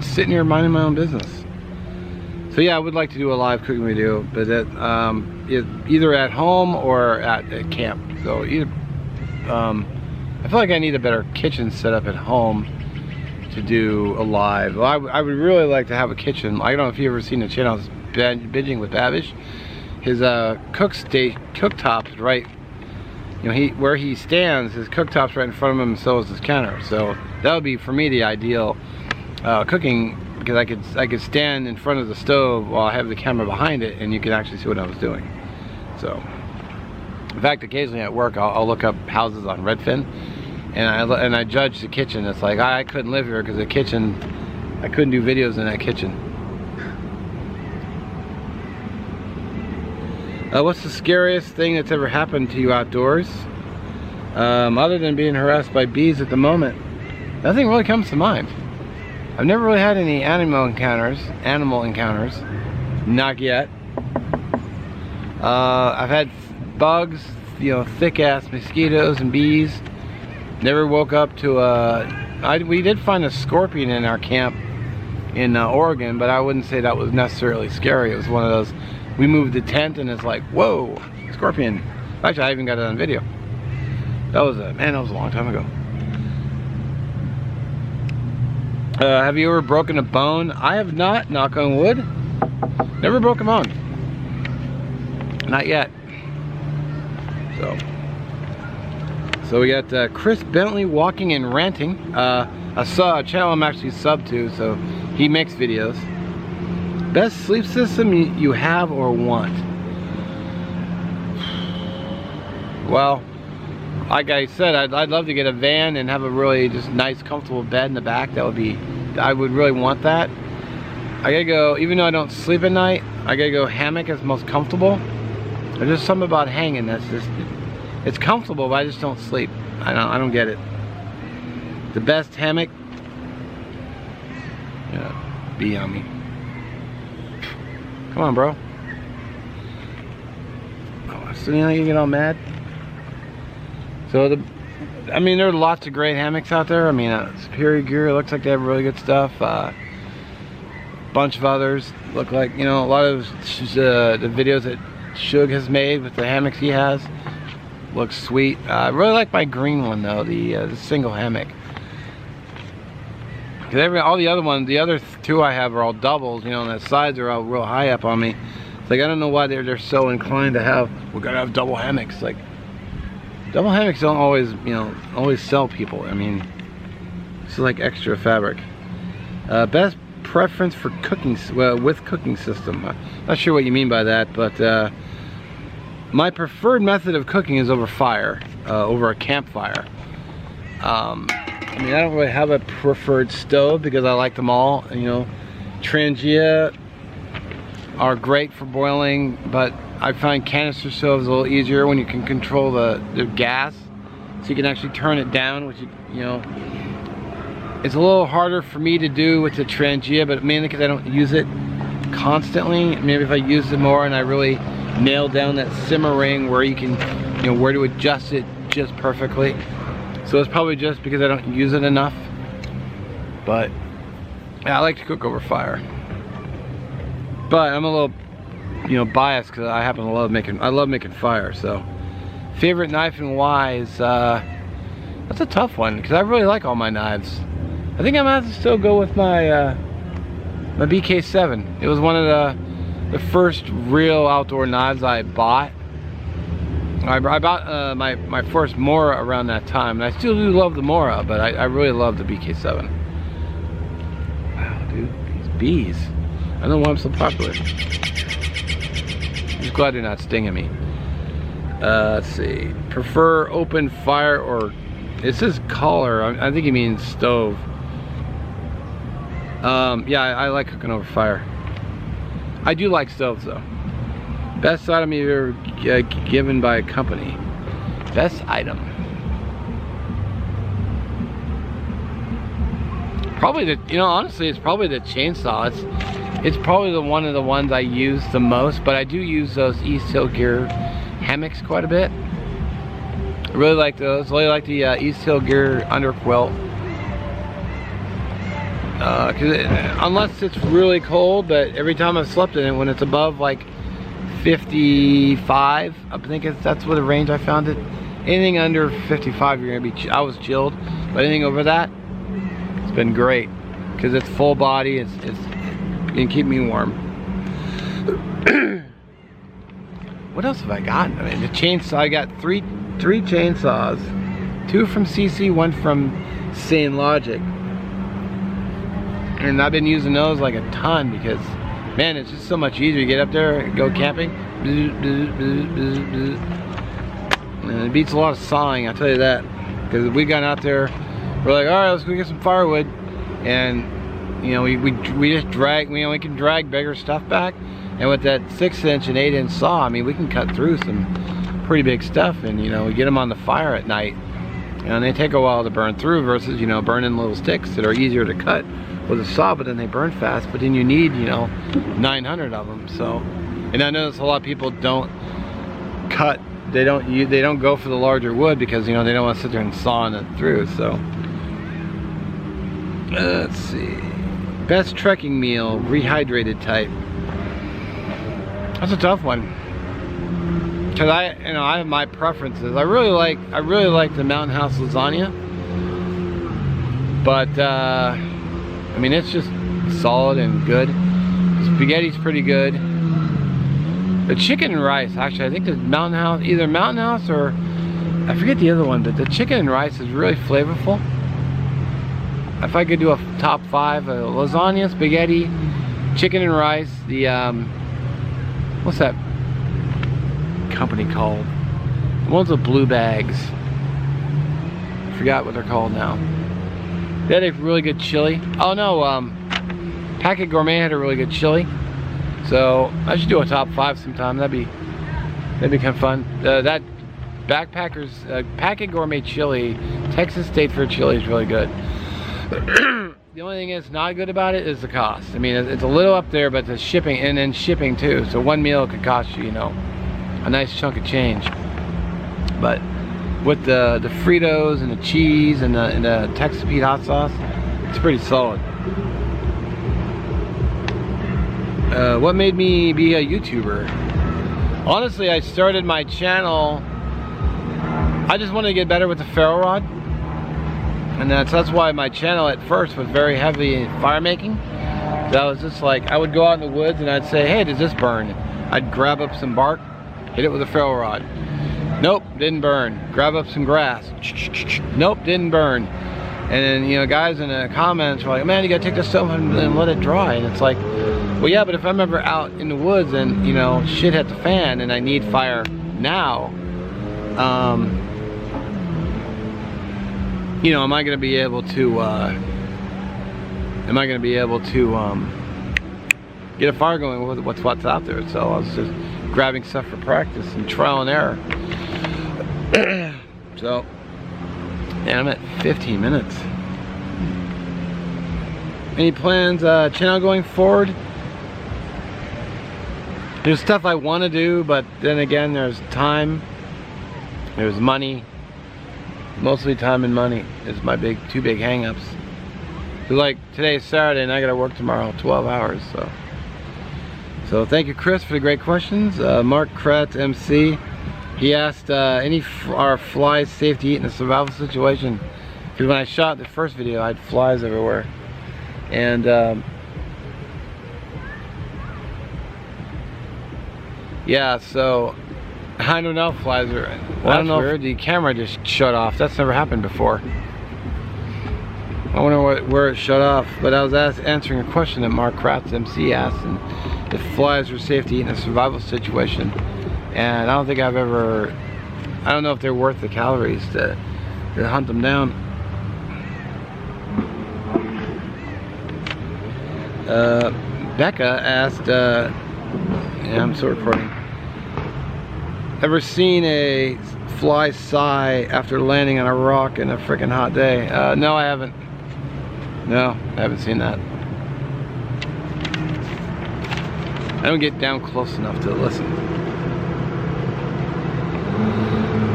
sitting here minding my own business. So yeah, I would like to do a live cooking video, but either at home or at camp. So either, I feel like I need a better kitchen set up at home to do a live. Well, I would really like to have a kitchen. I don't know if you've ever seen the channel Binging with Babish. His cooktop is right, you know, where he stands, his cooktop's right in front of him, and so is his counter. So that would be for me the ideal cooking, because I could stand in front of the stove while I have the camera behind it, and you can actually see what I was doing. So, in fact, occasionally at work I'll look up houses on Redfin, and I judge the kitchen. It's like I couldn't live here because the kitchen, I couldn't do videos in that kitchen. What's the scariest thing that's ever happened to you outdoors? Other than being harassed by bees at the moment, nothing really comes to mind. I've never really had any animal encounters, not yet. I've had bugs, you know, thick ass mosquitoes and bees. Never woke up to we did find a scorpion in our camp in Oregon, but I wouldn't say that was necessarily scary. It was one of those, we moved the tent and it's like, whoa, scorpion. Actually, I even got it on video. That was man, that was a long time ago. Have you ever broken a bone? I have not, knock on wood. Never broke a bone. Not yet. So we got Chris Bentley walking and ranting. I saw a channel I'm actually subbed to, so he makes videos. Best sleep system you have or want? Well, like I said, I'd love to get a van and have a really just nice, comfortable bed in the back. That would be, I would really want that. I gotta go, even though I don't sleep at night, I gotta go hammock is most comfortable. There's just something about hanging that's just, it's comfortable, but I just don't sleep. I don't get it. The best hammock, yeah, bee on me. Come on, bro. Oh, so you know you get all mad. So I mean, there are lots of great hammocks out there. I mean, Superior Gear looks like they have really good stuff. Bunch of others look like, you know, a lot of the videos that Shug has made with the hammocks he has looks sweet. I really like my green one though, the single hammock. Cause all the other ones, the other two I have are all doubles, you know, and the sides are all real high up on me. It's like I don't know why they're so inclined to have, we're gonna have double hammocks. Like, double hammocks don't always, you know, always sell people. I mean, it's like extra fabric. Best preference for cooking, well, with cooking system. Not sure what you mean by that, but my preferred method of cooking is over fire, over a campfire. I mean, I don't really have a preferred stove because I like them all. You know, Trangia are great for boiling, but I find canister stoves a little easier when you can control the gas, so you can actually turn it down, which you know, it's a little harder for me to do with the Trangia, but mainly because I don't use it constantly. Maybe if I use it more and I really nail down that simmer ring where you can, you know, where to adjust it just perfectly. So it's probably just because I don't use it enough. But yeah, I like to cook over fire. But I'm a little, you know, biased because I happen to love making fire. So favorite knife and why is that's a tough one because I really like all my knives. I think I'm gonna have to still go with my my BK7. It was one of the first real outdoor knives I bought. I bought my first Mora around that time, and I still do love the Mora, but I really love the BK7. Wow, dude, these bees. I don't know why I'm so popular. I'm just glad they're not stinging me. Let's see. Prefer open fire or, it says collar. I think he means stove. Yeah, I like cooking over fire. I do like stoves though. Best item you've ever given by a company. Best item. Probably the, you know, honestly, it's probably the chainsaw. It's probably one of the ones I use the most, but I do use those East Hill Gear hammocks quite a bit. I really like those. I really like the East Hill Gear under quilt. unless it's really cold, but every time I've slept in it, when it's above like 55, I think that's what the range I found it. Anything under 55, you're gonna be. I was chilled, but anything over that, it's been great because it's full body. It can keep me warm. What else have I gotten? I mean, the chainsaw. I got three chainsaws, 2 from CC, 1 from Sane Logic, and I've been using those like a ton because, man, it's just so much easier. You get up there, go camping, and it beats a lot of sawing. I'll tell you that, because we got out there, we're like, all right, let's go get some firewood, and you know, we just drag. You know, we can drag bigger stuff back. And with that 6-inch and 8-inch saw, I mean, we can cut through some pretty big stuff, and you know, we get them on the fire at night, and they take a while to burn through versus, you know, burning little sticks that are easier to cut with a saw, but then they burn fast. But then you need, you know, 900 of them. So, and I notice a lot of people don't cut. They don't go for the larger wood because, you know, they don't want to sit there and sawing it through. So, let's see, best trekking meal, rehydrated type. That's a tough one, because I have my preferences. I really like the Mountain House lasagna, but I mean, it's just solid and good. The spaghetti's pretty good. The chicken and rice, actually, I think the Mountain House, either Mountain House or I forget the other one, but the chicken and rice is really flavorful. If I could do a top 5, lasagna, spaghetti, chicken and rice, the what's that company called? The ones with blue bags. I forgot what they're called now. They had a really good chili. Oh no, Packet Gourmet had a really good chili. So I should do a top 5 sometime. That'd be kind of fun. That Backpackers Packet Gourmet chili, Texas State Fair chili is really good. The only thing that's not good about it is the cost. I mean, it's a little up there, but the shipping, and then shipping too. So one meal could cost you, you know, a nice chunk of change. But with the Fritos and the cheese and the Texas Pete hot sauce, it's pretty solid. What made me be a YouTuber? Honestly, I started my channel, I just wanted to get better with the ferro rod. And that's why my channel at first was very heavy in fire making. I was just like, I would go out in the woods and I'd say, hey, does this burn? I'd grab up some bark, hit it with a ferro rod. Nope, didn't burn. Grab up some grass. Nope, didn't burn. And then, you know, guys in the comments were like, man, you gotta take this stuff and let it dry. And it's like, well, yeah, but if I'm ever out in the woods and, you know, shit hit the fan and I need fire now, you know, am I gonna be able to get a fire going with what's out there? So I was just grabbing stuff for practice and trial and error. So, yeah, I'm at 15 minutes. Any plans, channel going forward? There's stuff I want to do, but then again, there's time, there's money. Mostly time and money is my two big hang-ups. So like today is Saturday and I gotta work tomorrow 12 hours. So thank you, Chris, for the great questions. Mark KratzMC, he asked are flies safe to eat in a survival situation? Because when I shot the first video, I had flies everywhere. And yeah, so I don't know if flies are. Well, I don't know if the camera just shut off. That's never happened before. I wonder where it shut off. But I was answering a question that Mark KratzMC asked, and if flies are safe to eat in a survival situation. And I don't think I've ever. I don't know if they're worth the calories to hunt them down. Becca asked. Yeah, I'm still recording. Ever seen a fly sigh after landing on a rock in a freaking hot day? No, I haven't. No, I haven't seen that. I don't get down close enough to listen.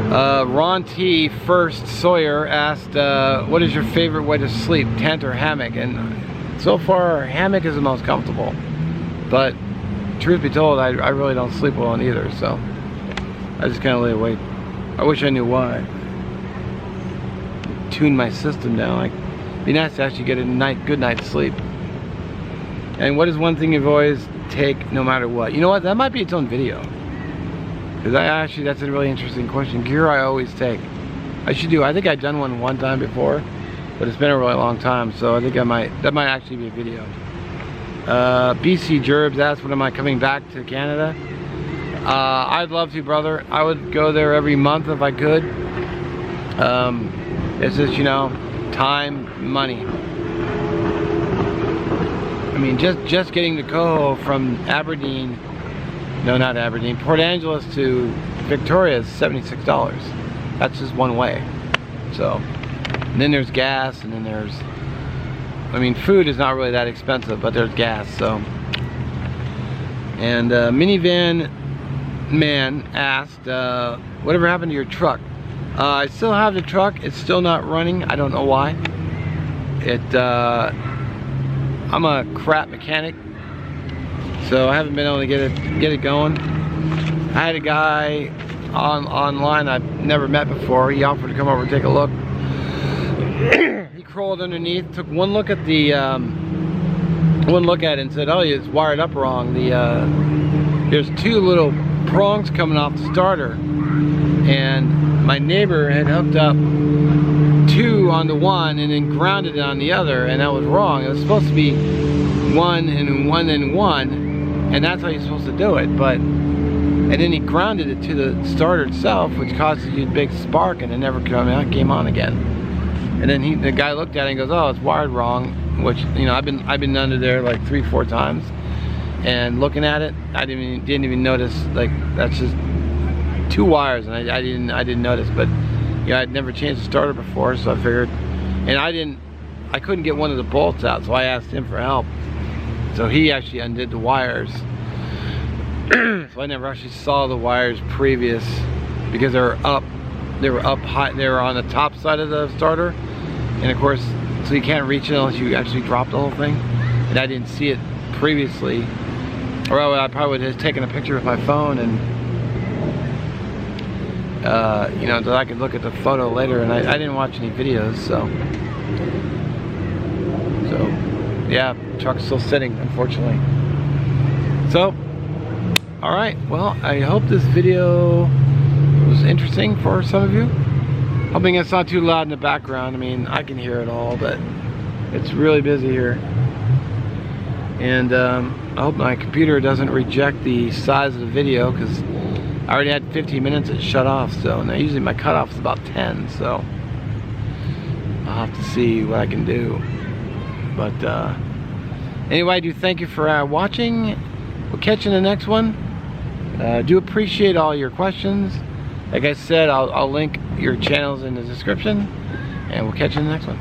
Ron T. First Sawyer asked, what is your favorite way to sleep, tent or hammock? And so far, hammock is the most comfortable. But truth be told, I really don't sleep well on either, so I just kind of lay awake. I wish I knew why. Tune my system down. Like, it'd be nice to actually get a good night's sleep. And what is one thing you've always take no matter what? You know what? That might be its own video. Because that's a really interesting question. Gear I always take. I think I've done one time before, but it's been a really long time, so I think that might actually be a video. BC Jerbs asked, when am I coming back to Canada? I'd love to, brother. I would go there every month if I could. It's just, you know, time, money. I mean, just getting to Coho from Aberdeen, no, not Aberdeen, Port Angeles to Victoria is $76. That's just one way. So, and then there's gas, and then there's, I mean, food is not really that expensive, but there's gas, so. And MiniVan MAN asked, whatever happened to your truck? I still have the truck. It's still not running. I don't know why. I'm a crap mechanic, so I haven't been able to get it going. I had a guy online I've never met before. He offered to come over and take a look. He crawled underneath, took one look at it, and said, "Oh, it's wired up wrong. There's two little prongs coming off the starter, and my neighbor had hooked up two on the one and then grounded it on the other, and that was wrong. It was supposed to be one and one and one, and that's how you're supposed to do it. But and then he grounded it to the starter itself, which caused a big spark, and it never came on again. And then the guy looked at it and goes, "Oh, it's wired wrong," which, you know, I've been under there like 3-4 times, and looking at it, I didn't even notice. Like, that's just two wires, and I didn't notice. But you know, I'd never changed the starter before, so I figured, and I couldn't get one of the bolts out, so I asked him for help. So he actually undid the wires. So I never actually saw the wires previous, because they were up high, they were on the top side of the starter, and of course, so you can't reach it unless you actually drop the whole thing. And I didn't see it previously, or I probably would have taken a picture with my phone, and you know, that I could look at the photo later. And I didn't watch any videos, so yeah, truck's still sitting, unfortunately. So, all right, well, I hope this video was interesting for some of you. Hoping it's not too loud in the background. I mean, I can hear it all, but it's really busy here. And I hope my computer doesn't reject the size of the video, because I already had 15 minutes, it shut off. So now usually my cutoff is about 10, so I'll have to see what I can do. But anyway, I do thank you for watching. We'll catch you in the next one. Do appreciate all your questions. Like I said, I'll link your channels in the description, and we'll catch you in the next one.